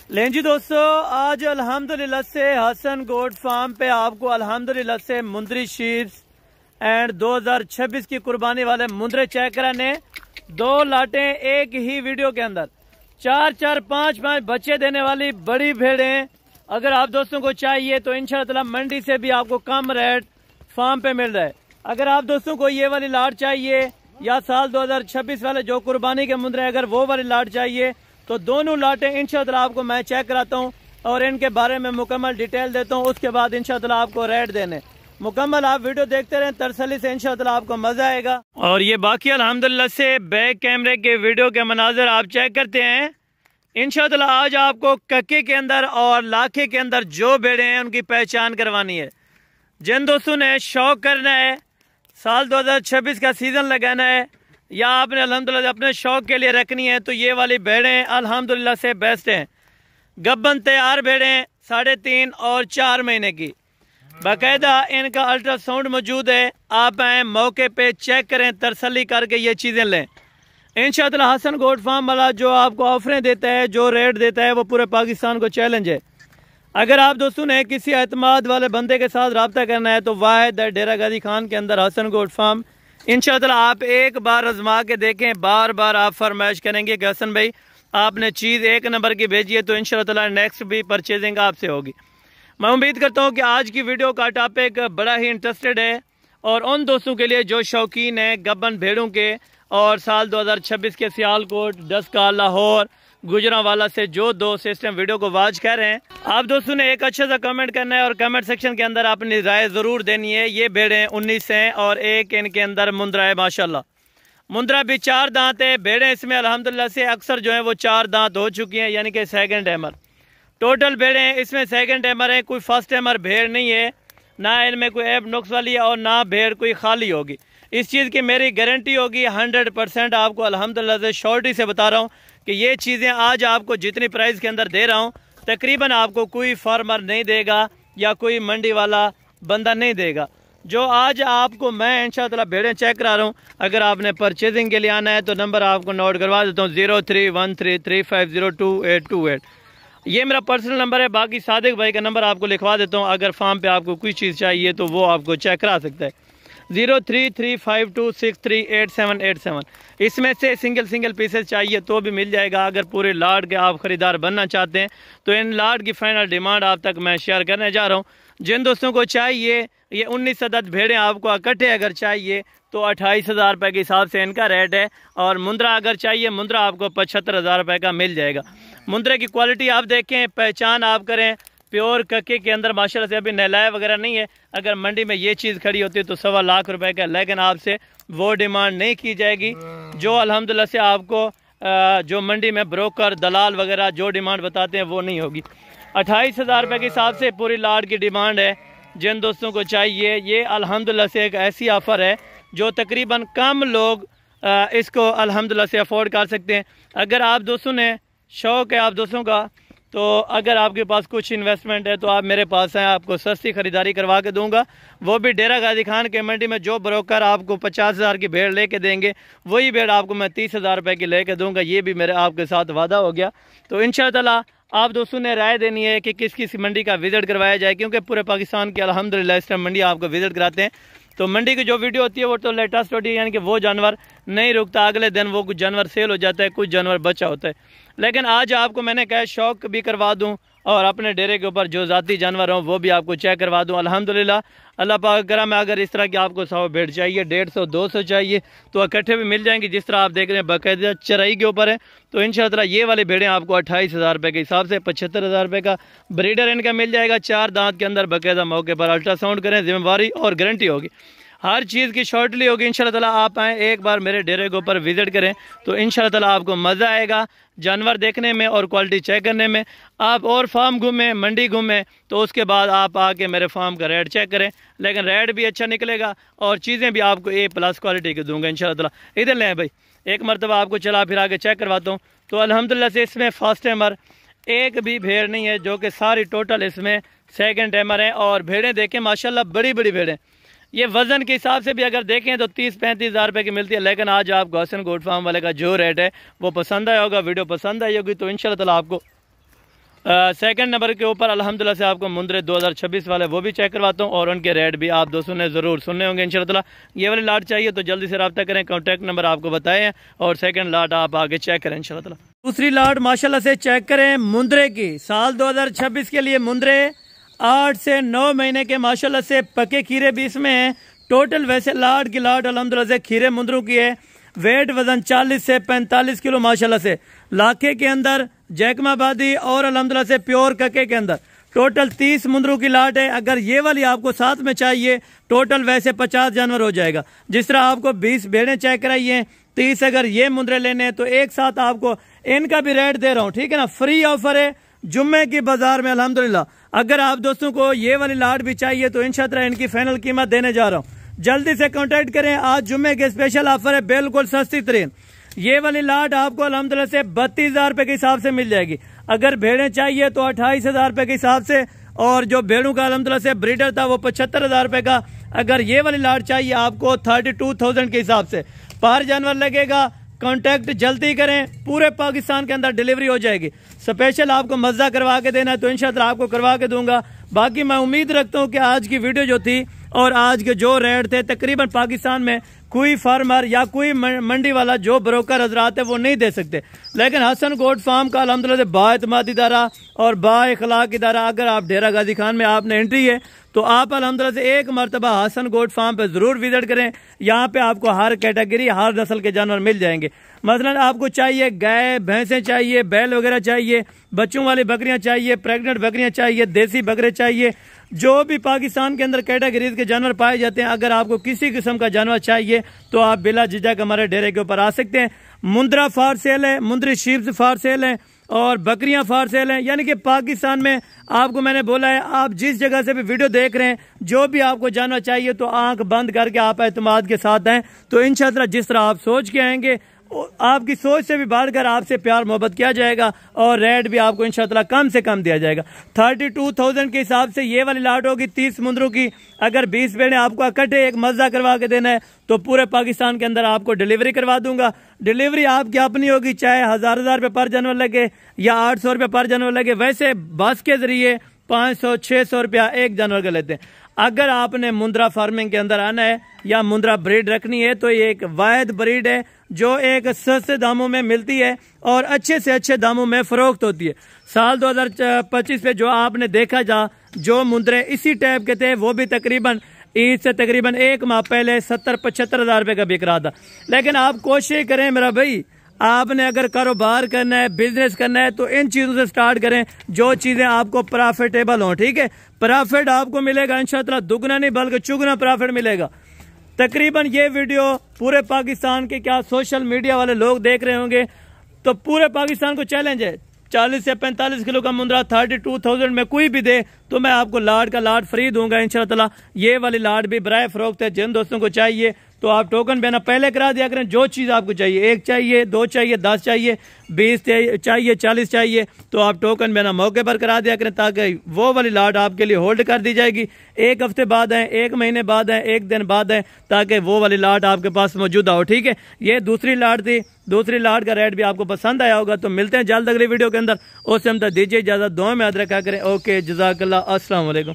लें जी दोस्तों, आज अल्हम्दुलिल्लाह से हसन गोट फार्म पे आपको अल्हम्दुलिल्लाह से मुंदरी शीप्स एंड 2026 की कुर्बानी वाले मुंदरे चेक कराने। दो लाटें एक ही वीडियो के अंदर, 4-4, 5-5 बच्चे देने वाली बड़ी भेड़ें। अगर आप दोस्तों को चाहिए तो इंशाअल्लाह मंडी से भी आपको कम रेट फार्म पे मिल रहा है। अगर आप दोस्तों को ये वाली लाट चाहिए या साल 2026 वाले जो कुर्बानी के मुंदरे, अगर वो वाली लाट चाहिए तो दोनों लाटें इंशाअल्लाह आपको मैं चेक कराता हूँ और इनके बारे में मुकम्मल डिटेल देता हूँ। उसके बाद इंशाअल्लाह आपको रेट देने। मुकम्मल आप वीडियो देखते रहें तसल्ली से, इंशाअल्लाह आपको मजा आएगा। और ये बाकी अल्हम्दुलिल्लाह से बैक कैमरे के वीडियो के मनाजर आप चेक करते हैं। इंशाअल्लाह आज आपको कक्के के अंदर और लाखे के अंदर जो भेड़े हैं उनकी पहचान करवानी है। जिन दोस्तों ने शौक करना है, साल 2026 का सीजन लगाना है या आपने अल्हम्दुलिल्लाह अपने शौक के लिए रखनी है तो ये वाली भेड़ें अल्हम्दुलिल्लाह से बेस्ट हैं। गब्बन तैयार भेड़ें 3.5 और 4 महीने की, बाकायदा इनका अल्ट्रासाउंड मौजूद है। आप आए मौके पे चेक करें, तसल्ली करके ये चीज़ें लें। इंशाअल्लाह हसन गोट फार्म वाला जो आपको ऑफरें देता है, जो रेट देता है, वो पूरे पाकिस्तान को चैलेंज है। अगर आप दोस्तों ने किसी एतमाद वाले बंदे के साथ रब्ता करना है तो वाहिद डेरा गाजी खान के अंदर हसन गोट फार्म। इंशाअल्लाह आप एक बार आजमा के देखें, बार बार आप फरमाइश करेंगे कि हसन भाई आपने चीज़ एक नंबर की भेजी है, तो इंशाअल्लाह नेक्स्ट भी परचेजिंग आपसे होगी। मैं उम्मीद करता हूँ कि आज की वीडियो का टॉपिक बड़ा ही इंटरेस्टेड है और उन दोस्तों के लिए जो शौकीन है गब्बन भेड़ों के और साल 2026 के सियालकोट, डस्का, लाहौर, गुजरांवाला से जो दोस्त इस टाइम वीडियो को वॉच कर रहे हैं, आप दोस्तों ने एक अच्छा सा कमेंट करना है और कमेंट सेक्शन के अंदर अपनी राय ज़रूर देनी है। ये भेड़ें 19 हैं और एक इनके अंदर मुंदरा है। माशाल्लाह मुंदरा भी 4 दांत है। भेड़ें इसमें अल्हम्दुलिल्लाह से अक्सर जो है वो 4 दांत हो चुकी हैं, यानी कि सेकंड टाइमर। टोटल भेड़ें इसमें सेकंड टाइमर है, कोई फर्स्ट टाइमर भेड़ नहीं है। ना इनमें कोई ऐब नुक्स वाली है और ना भेड़ कोई खाली होगी। इस चीज़ की मेरी गारंटी होगी 100% आपको अल्हम्दुलिल्लाह से श्योरिटी से बता रहा हूँ कि ये चीज़ें आज आपको जितनी प्राइस के अंदर दे रहा हूँ तकरीबन आपको कोई फार्मर नहीं देगा या कोई मंडी वाला बंदा नहीं देगा। जो आज आपको मैं इंशाअल्लाह भेड़ें चेक करा रहा हूँ, अगर आपने परचेजिंग के लिए आना है तो नंबर आपको नोट करवा देता हूँ, 031335022828। ये मेरा पर्सनल नंबर है। बाकी सादिक भाई का नंबर आपको लिखवा देता हूँ, अगर फार्म पे आपको कोई चीज़ चाहिए तो वो आपको चेक करा सकता है, 033526388787। इसमें से सिंगल पीसेस चाहिए तो भी मिल जाएगा। अगर पूरे लाट के आप ख़रीदार बनना चाहते हैं तो इन लाट की फाइनल डिमांड आप तक मैं शेयर करने जा रहा हूँ। जिन दोस्तों को चाहिए ये 19 अदद भेड़ें आपको इकट्ठे अगर चाहिए तो 28,000 रुपये के हिसाब से इनका रेट है। और मुंदरा अगर चाहिए, मुंदरा आपको 75,000 रुपये का मिल जाएगा। मुंदरे की क्वालिटी आप देखें, पहचान आप करें। प्योर कक्के के अंदर माशाल्लाह से अभी नहलाया वगैरह नहीं है। अगर मंडी में ये चीज़ खड़ी होती है तो 1.25 लाख रुपए का, लेकिन आपसे वो डिमांड नहीं की जाएगी जो अल्हम्दुलिल्लाह से आपको जो मंडी में ब्रोकर, दलाल वगैरह जो डिमांड बताते हैं वो नहीं होगी। 28,000 रुपये के हिसाब से पूरी लाट की डिमांड है। जिन दोस्तों को चाहिए, ये अल्हम्दुलिल्लाह से एक ऐसी ऑफ़र है जो तकरीबन कम लोग इसको अल्हम्दुलिल्लाह से अफोर्ड कर सकते हैं। अगर आप दोस्तों ने शौक़ है आप दोस्तों का, तो अगर आपके पास कुछ इन्वेस्टमेंट है तो आप मेरे पास हैं, आपको सस्ती ख़रीदारी करवा के दूंगा। वो भी डेरा गाजी खान के मंडी में जो ब्रोकर आपको 50,000 की भेड़ लेके देंगे वही भेड़ आपको मैं 30,000 रुपये की लेके दूंगा। ये भी मेरे आपके साथ वादा हो गया। तो इंशाअल्लाह आप दोस्तों ने राय देनी है कि किस किस मंडी का विज़िट करवाया जाए, क्योंकि पूरे पाकिस्तान की अल्हम्दुलिल्लाह इस टाइम मंडी आपको विज़िट कराते हैं। तो मंडी की जो वीडियो होती है वो तो लेटेस्ट होती है, यानी कि वो जानवर नहीं रुकता, अगले दिन वो कुछ जानवर सेल हो जाता है, कुछ जानवर बचा होता है। लेकिन आज आपको मैंने कहा शौक भी करवा दूं और अपने डेरे के ऊपर जो ज़ाती जानवर हों वो भी आपको चेक करवा दूं। अल्हम्दुलिल्लाह अल्लाह पाक करम है। अगर इस तरह की आपको 100 भेड़ चाहिए, 150, 200 चाहिए तो इकट्ठे भी मिल जाएंगी। जिस तरह आप देख रहे हैं बाकायदा चराई के ऊपर है। तो इंशाअल्लाह ये वाली भेड़ें आपको 28,000 रुपये के हिसाब से 75,000 रुपये का ब्रीडर इनका मिल जाएगा। 4 दांत के अंदर बाकायदा मौके पर अल्ट्रासाउंड करें, जिम्मेवारी और गारंटी होगी, हर चीज़ की शॉर्टली होगी। इंशाअल्लाह आप आएँ एक बार मेरे डेरे के ऊपर विज़िट करें तो इंशाअल्लाह आपको मज़ा आएगा जानवर देखने में और क्वालिटी चेक करने में। आप और फार्म घूमें, मंडी घूमें तो उसके बाद आप आके मेरे फार्म का रेट चेक करें, लेकिन रेट भी अच्छा निकलेगा और चीज़ें भी आपको A+ क्वालिटी की दूंगा इंशाअल्लाह। इधर लें भाई, एक मरतबा आपको चला फिरा के चेक करवाता हूँ। तो अल्हम्दुलिल्लाह से इसमें फर्स्ट टाइमर एक भी भेड़ नहीं है, जो कि सारी टोटल इसमें सेकंड टाइमर है। और भेड़ें देखें माशाल्लाह बड़ी बड़ी भेड़ें, ये वज़न के हिसाब से भी अगर देखें तो 30-35 हज़ार रुपये की मिलती है। लेकिन आज आपको हसन गोट फार्म वाले का जो रेट है वो पसंद आया होगा, वीडियो पसंद आई होगी तो इंशाअल्लाह आपको सेकंड नंबर के ऊपर अल्हम्दुलिल्लाह से आपको मुंद्रे 2026 वाले वो भी चेक करवाता हूँ और उनके रेट भी आप दोस्तों ने ज़रूर सुनने होंगे इंशाल्लाह। ये वाली लाट चाहिए तो जल्दी से रब्ता करें, कॉन्टैक्ट नंबर आपको बताए हैं और सेकंड लाट आप आगे चेक करें इंशाल्लाह। दूसरी लाट माशाल्लाह से चेक करें मुंद्रे की, साल 2026 के लिए मुंद्रे 8 से 9 महीने के माशाल्लाह से पके खीरे भी इसमें हैं। टोटल वैसे लाट की लाट अल्हम्दुलिल्लाह से खीरे मुंद्रों की है। वेट वजन 40 से 45 किलो माशाल्लाह से, लाखे के अंदर जैकमाबादी और अल्हम्दुलिल्लाह से प्योर कके के अंदर टोटल 30 मुंद्रों की लाट है। अगर ये वाली आपको साथ में चाहिए टोटल वैसे 50 जानवर हो जाएगा। जिस तरह आपको 20 भेड़ें चेक कराई हैं, 30 अगर ये मुंद्रे लेने हैं तो एक साथ आपको इनका भी रेट दे रहा हूँ, ठीक है ना, फ्री ऑफर है जुम्मे की बाजार में अल्हम्दुलिल्लाह। अगर आप दोस्तों को ये वाली लाट भी चाहिए तो इंशाअल्लाह इनकी फाइनल कीमत देने जा रहा हूँ, जल्दी से कांटेक्ट करें। आज जुम्मे के स्पेशल ऑफर है, बिल्कुल सस्ती तरीन। ये वाली लाट आपको अल्हम्दुलिल्लाह से 32,000 रुपए के हिसाब से मिल जाएगी। अगर भेड़ें चाहिए तो 28,000 रुपए के हिसाब से, और जो भेड़ों का अल्हम्दुलिल्लाह से ब्रीडर था वो 75,000 रुपए का। अगर ये वाली लाट चाहिए आपको 32,000 के हिसाब से पर जानवर लगेगा। कांटेक्ट जल्दी करें, पूरे पाकिस्तान के अंदर डिलीवरी हो जाएगी। स्पेशल आपको मज़ा करवा के देना है तो इंशाअल्लाह आपको करवा के दूंगा। बाकी मैं उम्मीद रखता हूँ कि आज की वीडियो जो थी और आज के जो रेट थे तकरीबन पाकिस्तान में कोई फार्मर या कोई मंडी वाला जो ब्रोकर हजरात है वो नहीं दे सकते, लेकिन हसन गोट फार्म का अल्हम्दुलिल्लाह बाएतमाद इदारा और बाएखलाक इदारा। अगर आप डेरा गाजी खान में आपने एंट्री है तो आप अल्हम्दुलिल्लाह से एक मरतबा हसन गोट फार्म पे ज़रूर विजिट करें। यहाँ पे आपको हर कैटेगरी हर नस्ल के जानवर मिल जाएंगे। मसलन आपको चाहिए गाय भैंसें चाहिए, बैल वगैरह चाहिए, बच्चों वाली बकरियां चाहिए, प्रेग्नेंट बकरियां चाहिए, देसी बकरे चाहिए, जो भी पाकिस्तान के अंदर कैटेगरीज के जानवर पाए जाते हैं। अगर आपको किसी किस्म का जानवर चाहिए तो आप बिला झिझक हमारे डेरे के ऊपर आ सकते हैं। मुंद्रा फार सेल है, मुंद्री शीप्स फार सेल है और बकरियां फार सेल हैं। यानी कि पाकिस्तान में आपको मैंने बोला है, आप जिस जगह से भी वीडियो देख रहे हैं, जो भी आपको जानवर चाहिए तो आंख बंद करके आप एतमाद के साथ आएँ तो इंशाअल्लाह जिस तरह आप सोच के आएंगे आपकी सोच से भी बढ़कर आपसे प्यार मोहब्बत किया जाएगा और रेट भी आपको इंशाअल्लाह कम से कम दिया जाएगा। 32,000 के हिसाब से ये वाली लाट होगी 30 मुंद्रों की। अगर 20 भेड़ें आपको इकट्ठे एक मज़ा करवा के देना है तो पूरे पाकिस्तान के अंदर आपको डिलीवरी करवा दूंगा। डिलीवरी आपकी अपनी होगी, चाहे 1000 रुपये पर जानवर लगे या 800 रुपये पर जानवर लगे। वैसे बस के जरिए 500-600 रुपया एक जानवर का लेते हैं। अगर आपने मुंद्रा फार्मिंग के अंदर आना है या मुंद्रा ब्रीड रखनी है तो ये एक वाहिद ब्रीड है जो एक सस्ते दामों में मिलती है और अच्छे से अच्छे दामों में फरोख्त होती है। साल 2025 पे जो आपने देखा जो मुंद्रे इसी टाइप के थे वो भी तकरीबन ईद से तकरीबन एक माह पहले 70-75 हज़ार रुपये का बिक रहा था। लेकिन आप कोशिश करें मेरा भाई, आपने अगर कारोबार करना है, बिजनेस करना है तो इन चीज़ों से स्टार्ट करें जो चीज़ें आपको प्रॉफिटेबल हों। ठीक है, प्रॉफिट आपको मिलेगा इंशाअल्लाह, दुगना नहीं बल्कि चुगना प्रॉफिट मिलेगा। तकरीबन ये वीडियो पूरे पाकिस्तान के क्या सोशल मीडिया वाले लोग देख रहे होंगे, तो पूरे पाकिस्तान को चैलेंज है, 40 से 45 किलो का मुंद्रा 32,000 में कोई भी दे तो मैं आपको लाट का लाट फ्री दूंगा इंशाअल्लाह। ये वाली लाट भी बराए फरोख्त है। जिन दोस्तों को चाहिए तो आप टोकन बयाना पहले करा दिया करें। जो चीज़ आपको चाहिए, 1 चाहिए, 2 चाहिए, 10 चाहिए, 20 चाहिए, 40 चाहिए, तो आप टोकन बयाना मौके पर करा दिया करें ताकि वो वाली लाट आपके लिए होल्ड कर दी जाएगी। 1 हफ्ते बाद है, 1 महीने बाद है, 1 दिन बाद है, ताकि वो वाली लाट आपके पास मौजूद हो। ठीक है, ये दूसरी लाट थी। दूसरी लाट का रेट भी आपको पसंद आया होगा। तो मिलते हैं जल्द अगली वीडियो के अंदर। उस समय तक दीजिए इजाज़त, दुआ में याद रखा करें। ओके, जज़ाकल्लाह, अस्सलाम वालेकुम।